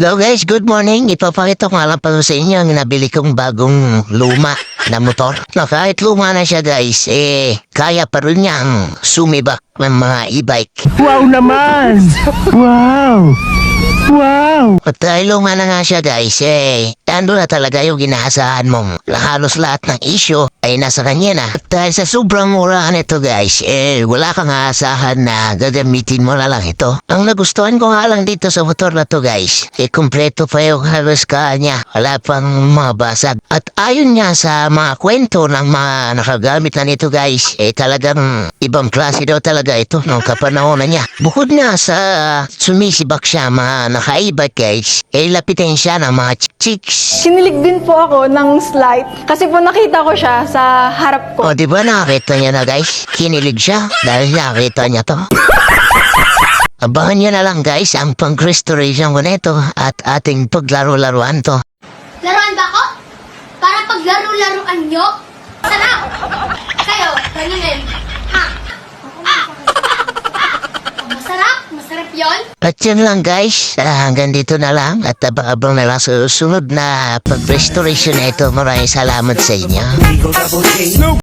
Hello guys, good morning. Ipapakita ko nga lang pa sa inyo ang nabili kong bagong luma na motor. No, kahit luma na siya guys, kaya pa rin niyang sumibak ng mga e-bike. Wow naman! Wow! Wow! At dahil luma na nga siya guys, ando na talaga yung inaasahan mong halos lahat ng issue ay nasa kanya na. At dahil sa sobrang mura nito guys, wala kang aasahan na gagamitin mo na lang ito. Ang nagustuhan ko nga lang dito sa motor na to guys, kumpleto pa yung halos kanya. Wala pang mga basag. At ayon nga sa mga kwento ng mga nakagamit na nito guys, talagang ibang klase daw talaga ito nung kapanahonan niya. Bukod nga sa sumisibak siya mga naka-e-bike guys, lapitin siya ng mga chicks. Kinilig din po ako ng slight kasi po nakita ko siya sa harap ko. O diba nakakita niya na guys? Kinilig siya dahil nakita niya to. Abangan niyo na lang guys ang pang-restoration ko nito at ating paglaro-laruan to. Laruan ba ako? Para paglaro-laruan nyo? Sarap! Kayo, ganyan. Ha? Masarap? Masarap yon? At yun lang guys, hanggang dito na lang at abang-abang na lang sa susunod na pag-restoration nito. Maraming salamat sa inyo.